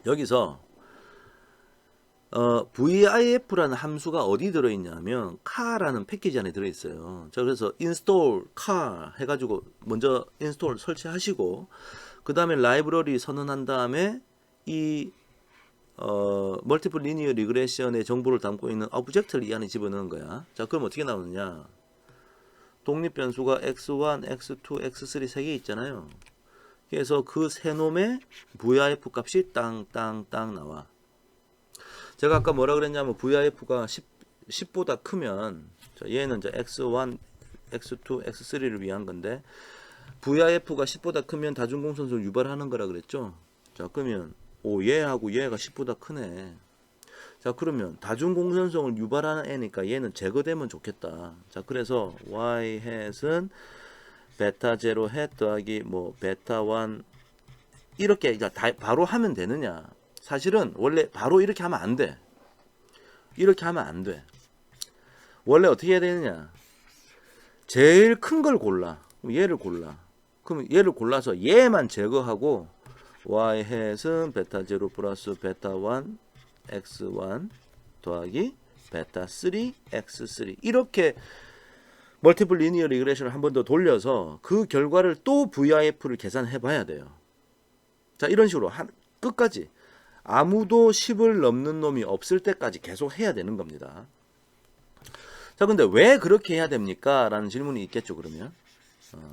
여기서 VIF라는 함수가 어디 들어있냐면 car라는 패키지 안에 들어있어요. 자, 그래서 install car 해가지고 먼저 install 설치하시고 그 다음에 라이브러리 선언한 다음에 이 멀티플 리니어 리그레션의 정보를 담고 있는 오브젝트를 이 안에 집어넣은 거야. 자, 그럼 어떻게 나오느냐? 독립 변수가 x1, x2, x3 세 개 있잖아요. 그래서 그 세 놈의 VIF 값이 땅땅땅 나와. 제가 아까 뭐라 그랬냐면 VIF가 10보다 크면 자, 얘는 이제 x1 x2, x3를 위한 건데 VIF가 10보다 크면 다중공선수를 유발하는 거라 그랬죠. 자, 그러면 얘하고 얘가 10보다 크네. 자, 그러면 다중공선성을 유발하는 애니까 얘는 제거되면 좋겠다. 자, 그래서 y hat은 베타 제로 hat 더하기 뭐 베타 1 이렇게 바로 하면 되느냐? 사실은 원래 바로 이렇게 하면 안 돼. 이렇게 하면 안 돼. 원래 어떻게 해야 되느냐? 제일 큰 걸 골라. 얘를 골라. 그럼 얘를 골라서 얘만 제거하고 y hat은 베타 제로 플러스 베타 1 x1 더하기 베타 3 x3 이렇게 멀티플 리니어 리그레션을 한 번 더 돌려서 그 결과를 또 VIF를 계산해 봐야 돼요. 자, 이런 식으로 끝까지 아무도 10을 넘는 놈이 없을 때까지 계속 해야 되는 겁니다. 자, 근데 왜 그렇게 해야 됩니까? 라는 질문이 있겠죠, 그러면.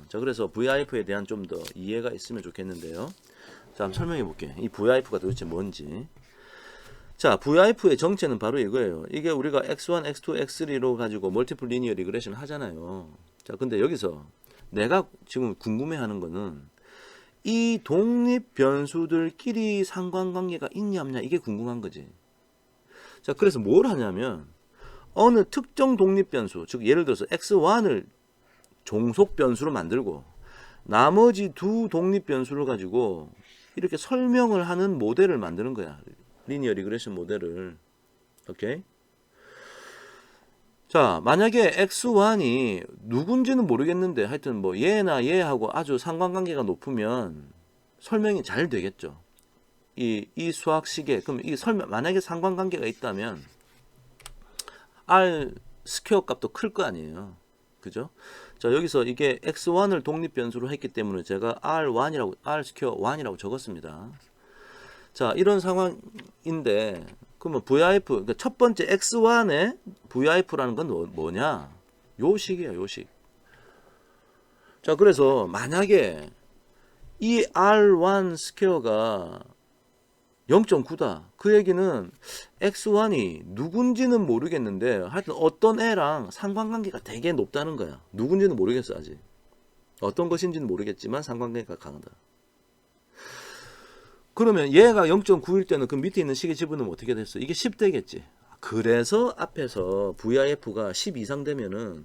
자, 그래서 VIF에 대한 좀 더 이해가 있으면 좋겠는데요. 자, 한번 설명해 볼게요. 이 VIF가 도대체 뭔지. 자, VIF의 정체는 바로 이거예요. 이게 우리가 x1, x2, x3로 가지고 멀티플 리니어 리그레션 하잖아요. 자, 근데 여기서 내가 지금 궁금해하는 거는 이 독립 변수들끼리 상관관계가 있냐 없냐 이게 궁금한 거지. 자, 그래서 뭘 하냐면 어느 특정 독립 변수, 즉 예를 들어서 x1을 종속 변수로 만들고 나머지 두 독립 변수를 가지고 이렇게 설명을 하는 모델을 만드는 거야. 리니어 리그레션 모델을. 오케이? 자, 만약에 x1이 누군지는 모르겠는데 하여튼 뭐 얘나 얘하고 아주 상관관계가 높으면 설명이 잘 되겠죠. 이 수학식에 그럼 이 설명 만약에 상관관계가 있다면 r 스퀘어 값도 클 거 아니에요. 그죠? 자, 여기서 이게 x1을 독립 변수로 했기 때문에 제가 r1이라고 r 스퀘어 1이라고 적었습니다. 자, 이런 상황인데 그러면 VIF 그러니까 첫 번째 x1의 VIF라는 건 뭐냐? 요 식이에요, 요 식. 자, 그래서 만약에 이 r1 스퀘어가 0.9다. 그 얘기는 x1이 누군지는 모르겠는데 하여튼 어떤 애랑 상관관계가 되게 높다는 거야. 누군지는 모르겠어 아직. 어떤 것인지는 모르겠지만 상관관계가 강하다. 그러면 얘가 0.9일 때는 그 밑에 있는 식에 집어넣으면 어떻게 됐어? 이게 10 되겠지. 그래서 앞에서 VIF가 10 이상 되면은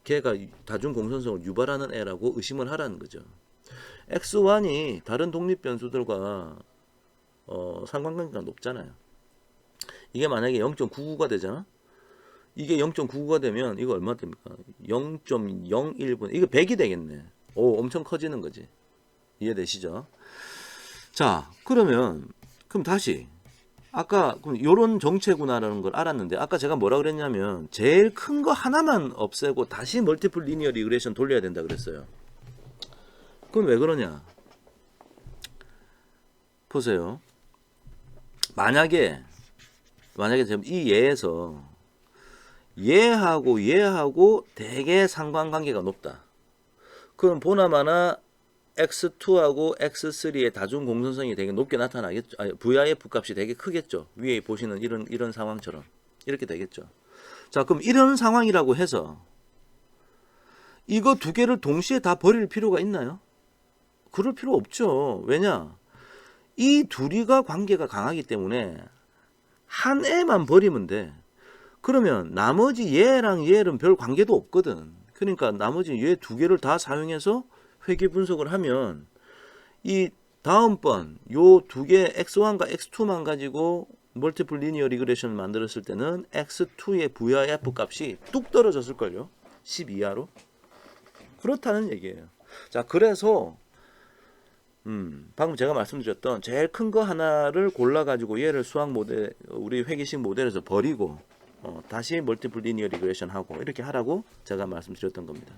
걔가 다중공선성을 유발하는 애라고 의심을 하라는 거죠. x1이 다른 독립 변수들과 상관관계가 높잖아요. 이게 만약에 0.99가 되잖아. 이게 0.99가 되면 이거 얼마 됩니까? 0.01분. 이거 100이 되겠네. 오, 엄청 커지는 거지. 이해되시죠? 자, 그럼 다시 아까 요런 정체구나라는 걸 알았는데 아까 제가 뭐라 그랬냐면 제일 큰 거 하나만 없애고 다시 멀티플 리니어 리그레션 돌려야 된다 그랬어요. 그럼 왜 그러냐? 보세요. 만약에 지금 이 얘에서 얘하고 되게 상관관계가 높다. 그럼 보나마나 x2하고 x3의 다중 공선성이 되게 높게 나타나겠죠. VIF 값이 되게 크겠죠. 위에 보시는 이런 상황처럼 이렇게 되겠죠. 자, 그럼 이런 상황이라고 해서 이거 두 개를 동시에 다 버릴 필요가 있나요? 그럴 필요 없죠. 왜냐? 이 둘이가 관계가 강하기 때문에 한 애만 버리면 돼. 그러면 나머지 얘랑 얘는 별 관계도 없거든. 그러니까 나머지 얘 두 개를 다 사용해서 회귀 분석을 하면 이 다음번 요 두 개 x1과 x2만 가지고 멀티플 리니어 리그레션을 만들었을 때는 x2의 VIF 값이 뚝 떨어졌을걸요. 10 이하로. 그렇다는 얘기예요. 자, 그래서 방금 제가 말씀드렸던 제일 큰 거 하나를 골라가지고 얘를 수학 모델, 우리 회계식 모델에서 버리고 다시 멀티플 리니어 리그레션 하고 이렇게 하라고 제가 말씀드렸던 겁니다.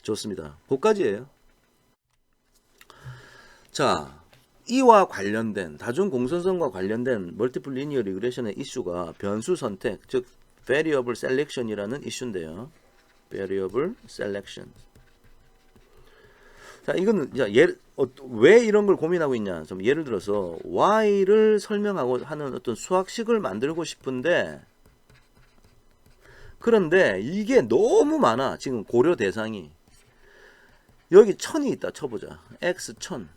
좋습니다. 그까지예요. 자, 이와 관련된 다중 공선성과 관련된 멀티플 리니어 리그레션의 이슈가 변수 선택, 즉 variable selection이라는 이슈인데요. variable selection. 자, 이거는 왜 이런 걸 고민하고 있냐? 좀 예를 들어서 y를 설명하고 하는 어떤 수학식을 만들고 싶은데 그런데 이게 너무 많아. 지금 고려 대상이. 여기 1000이 있다 쳐보자. x 1000.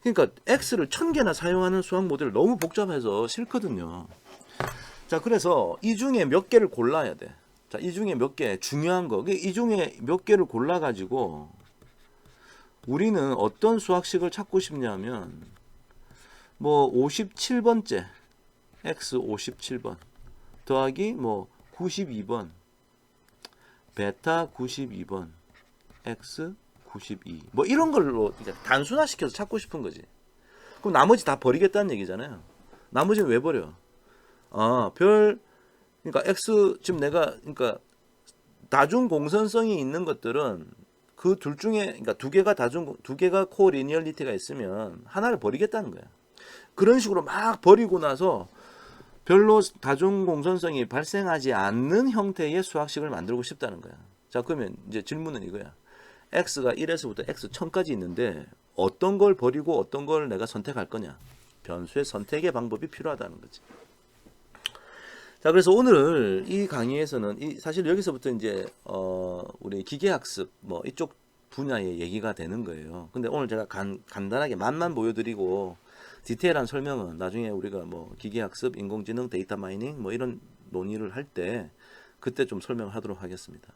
그러니까 x를 1000개나 사용하는 수학 모델 너무 복잡해서 싫거든요. 자, 그래서 이 중에 몇 개를 골라야 돼. 자, 이 중에 몇 개 중요한 거. 이 중에 몇 개를 골라 가지고 우리는 어떤 수학식을 찾고 싶냐면 뭐 57번째 x 57번 더하기 뭐 92번 베타 92번 x 92 뭐 이런 걸로 단순화시켜서 찾고 싶은 거지. 그럼 나머지 다 버리겠다는 얘기잖아요. 나머지는 왜 버려? 그러니까 x 지금 내가 그러니까 다중 공선성이 있는 것들은 그 둘 중에 그러니까 두 개가 코리니얼리티가 있으면 하나를 버리겠다는 거야. 그런 식으로 막 버리고 나서 별로 다중 공선성이 발생하지 않는 형태의 수학식을 만들고 싶다는 거야. 자, 그러면 이제 질문은 이거야. x가 1에서부터 x 1000까지 있는데 어떤 걸 버리고 어떤 걸 내가 선택할 거냐? 변수의 선택의 방법이 필요하다는 거지. 자, 그래서 오늘 이 강의에서는 사실 여기서부터 이제 우리 기계학습 뭐 이쪽 분야의 얘기가 되는 거예요. 근데 오늘 제가 간단하게 맛만 보여드리고 디테일한 설명은 나중에 우리가 뭐 기계학습, 인공지능, 데이터 마이닝 뭐 이런 논의를 할 때 그때 좀 설명을 하도록 하겠습니다.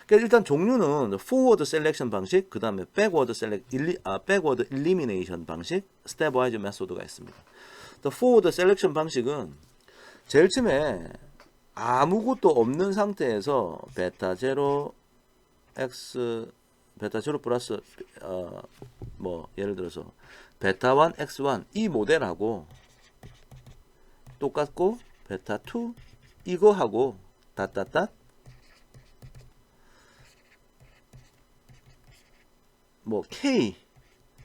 그러니까 일단 종류는 forward selection 방식, 그 다음에 backward elimination 방식, stepwise method가 있습니다. forward selection 방식은 제일 처음에 아무것도 없는 상태에서 베타 0 플러스 뭐 예를 들어서 베타 1 x1 이 모델하고 똑같고 베타 2 이거하고 뭐 k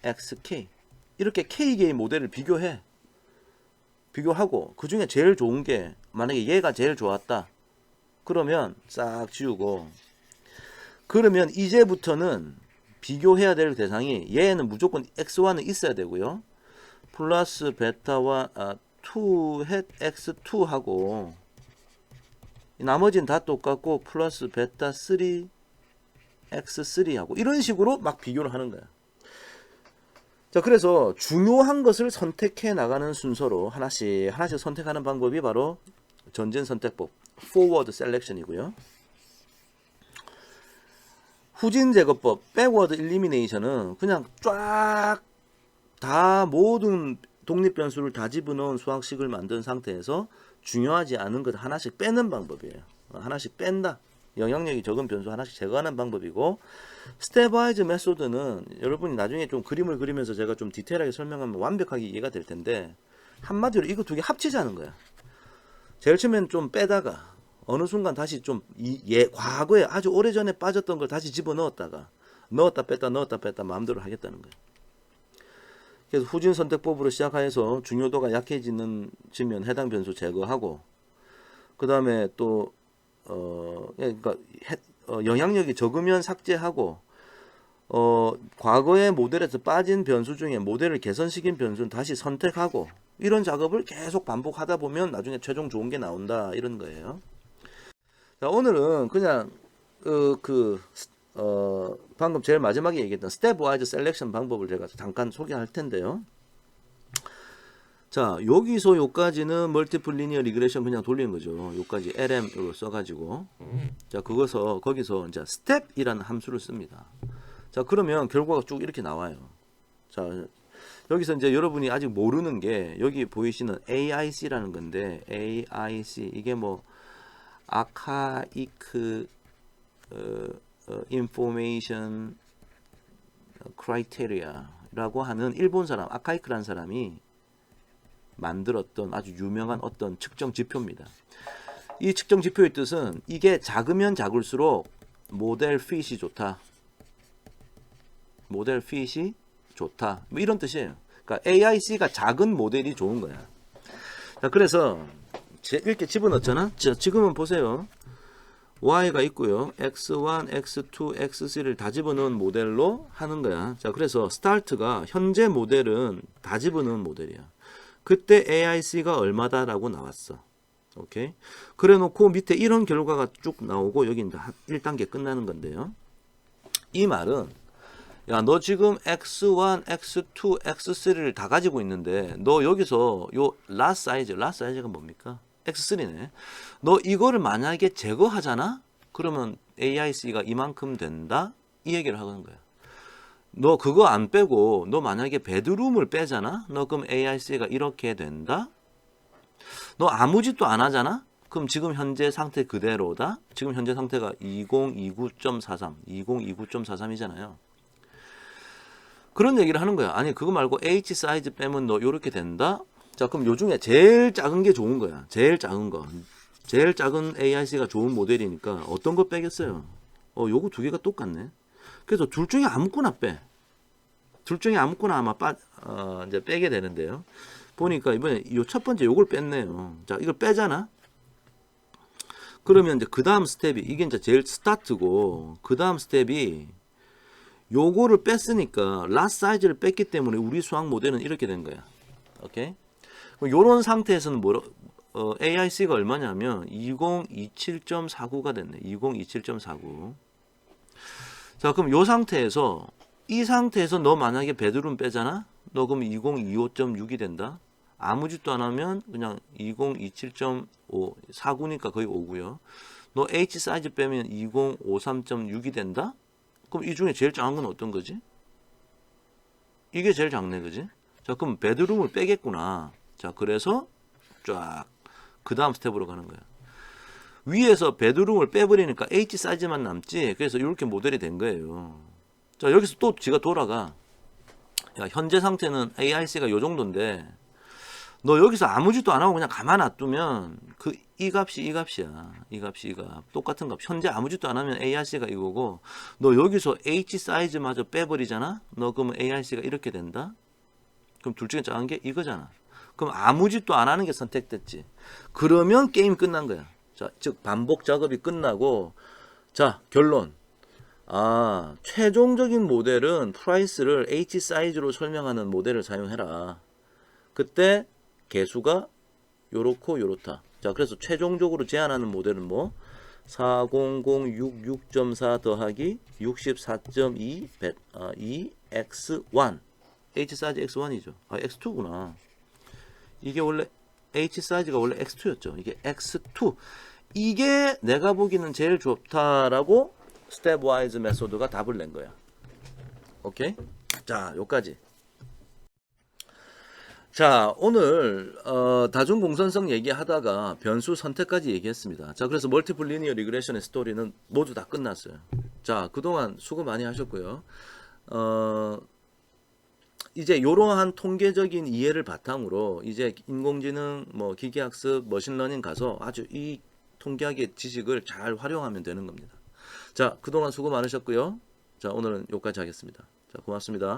xk 이렇게 k개의 모델을 비교하고 그 중에 제일 좋은 게 만약에 얘가 제일 좋았다 그러면 싹 지우고, 그러면 이제부터는 비교해야 될 대상이 얘는 무조건 x1은 있어야 되고요 플러스 베타와 2 x2 하고 나머지는 다 똑같고 플러스 베타 3 x3 하고 이런 식으로 막 비교를 하는 거야. 자, 그래서 중요한 것을 선택해 나가는 순서로 하나씩 선택하는 방법이 바로 전진 선택법 forward selection이고요. 후진 제거법 backward elimination은 그냥 쫙 다 모든 독립 변수를 다 집어넣은 수학식을 만든 상태에서 중요하지 않은 것 하나씩 빼는 방법이에요. 하나씩 뺀다. 영향력이 적은 변수 하나씩 제거하는 방법이고, 스텝와이즈 메소드는 여러분이 나중에 좀 그림을 그리면서 제가 좀 디테일하게 설명하면 완벽하게 이해가 될 텐데, 한마디로 이거 두 개 합치자는 거야. 제일 처음엔 좀 빼다가 어느 순간 다시 좀 과거에 아주 오래전에 빠졌던 걸 다시 집어넣었다가 넣었다 뺐다 마음대로 하겠다는 거야. 그래서 후진 선택법으로 시작해서 중요도가 약해지면 해당 변수 제거하고, 그 다음에 또 그러니까 영향력이 적으면 삭제하고, 과거의 모델에서 빠진 변수 중에 모델을 개선시킨 변수는 다시 선택하고, 이런 작업을 계속 반복하다 보면 나중에 최종 좋은 게 나온다, 이런 거예요. 자, 오늘은 그냥 방금 제일 마지막에 얘기했던 스텝와이즈 셀렉션 방법을 제가 잠깐 소개할 텐데요. 자, 여기서 요까지는 멀티플 리니어 리그레션 그냥 돌리는 거죠. 요까지 LM으로 써가지고, 자, 거기서 이제 스텝이라는 함수를 씁니다. 자, 그러면 결과가 쭉 이렇게 나와요. 자, 여기서 이제 여러분이 아직 모르는 게 여기 보이시는 AIC라는 건데, AIC 이게 뭐 아카이크 인포메이션 크라이테리아라고 하는 일본 사람 아카이크라는 사람이 만들었던 아주 유명한 어떤 측정 지표입니다. 이 측정 지표의 뜻은 이게 작으면 작을수록 모델 핏이 좋다. 모델 핏이 좋다. 뭐 이런 뜻이에요. 그러니까 AIC가 작은 모델이 좋은 거야. 자, 그래서 이렇게 집어넣잖아. 자, 지금은 보세요. Y가 있고요. X1, X2, X3를 다 집어넣은 모델로 하는 거야. 자, 그래서 스타트가 현재 모델은 다 집어넣은 모델이야. 그때 AIC가 얼마다라고 나왔어. 오케이. 그래 놓고 밑에 이런 결과가 쭉 나오고 여기 이제 1단계 끝나는 건데요. 이 말은 야, 너 지금 x1, x2, x3를 다 가지고 있는데 너 여기서 요 last 사이즈가 뭡니까? x3네. 너 이거를 만약에 제거하잖아? 그러면 AIC가 이만큼 된다? 이 얘기를 하는 거야. 너 그거 안 빼고 너 만약에 베드룸을 빼잖아? 너 그럼 AIC가 이렇게 된다? 너 아무 짓도 안 하잖아? 그럼 지금 현재 상태 그대로다? 지금 현재 상태가 2029.43, 2029.43이잖아요. 그런 얘기를 하는 거야. 아니 그거 말고 H 사이즈 빼면 너 요렇게 된다? 자 그럼 요 중에 제일 작은 게 좋은 거야. 제일 작은 거. 제일 작은 AIC가 좋은 모델이니까 어떤 거 빼겠어요? 요거 두 개가 똑같네. 그래서 둘 중에 아무거나 빼. 둘 중에 아무거나 아마 이제 빼게 되는데요. 보니까 이번에 요 첫 번째 요걸 뺐네요. 자 이걸 빼잖아? 그러면 이제 그 다음 스텝이 이게 이제 제일 스타트고 그 다음 스텝이 요거를 뺐으니까 라스 사이즈를 뺐기 때문에 우리 수학 모델은 이렇게 된 거야. 오케이? 요런 상태에서는 AIC가 얼마냐면 2027.49가 됐네. 2027.49. 자, 그럼 요 상태에서 이 상태에서 너 만약에 베드룸 빼잖아? 너 그럼 2025.6이 된다. 아무 짓도 안 하면 그냥 2027.5 49니까 거의 5고요. 너 H 사이즈 빼면 2053.6이 된다. 그럼 이 중에 제일 작은 건 어떤 거지? 이게 제일 작네, 그지? 자, 그럼 베드룸을 빼겠구나. 자, 그래서 쫙 그 다음 스텝으로 가는 거야. 위에서 베드룸을 빼버리니까 H 사이즈만 남지. 그래서 이렇게 모델이 된 거예요. 자, 여기서 또 지가 돌아가. 야, 현재 상태는 AIC가 요 정도인데 너 여기서 아무 짓도 안 하고 그냥 가만 놔두면 이 값이 이 값이야. 이 값이 이 값. 똑같은 값. 현재 아무 짓도 안 하면 AIC가 이거고 너 여기서 H 사이즈마저 빼버리잖아. 너 그러면 AIC가 이렇게 된다. 그럼 둘 중에 작은 게 이거잖아. 그럼 아무 짓도 안 하는 게 선택됐지. 그러면 게임 끝난 거야. 자, 즉 반복 작업이 끝나고 자, 결론. 최종적인 모델은 프라이스를 H 사이즈로 설명하는 모델을 사용해라. 그때 개수가 요렇고 요렇다. 자, 그래서 최종적으로 제안하는 모델은 뭐? 4006.4 더하기 64.2 2x1 H 사이즈 x1이죠. x2구나. 이게 원래 H 사이즈가 원래 x2였죠. 이게 x2. 이게 내가 보기는 제일 좋다라고 스텝 와이즈 메소드가 답을 낸 거야. 오케이? 자, 요까지. 자, 오늘 다중공선성 얘기하다가 변수 선택까지 얘기했습니다. 자, 그래서 멀티플 리니어 리그레션의 스토리는 모두 다 끝났어요. 자, 그동안 수고 많이 하셨고요. 이제 이러한 통계적인 이해를 바탕으로 이제 인공지능, 기계학습, 머신러닝 가서 아주 이 통계학의 지식을 잘 활용하면 되는 겁니다. 자, 그동안 수고 많으셨고요. 자, 오늘은 여기까지 하겠습니다. 자, 고맙습니다.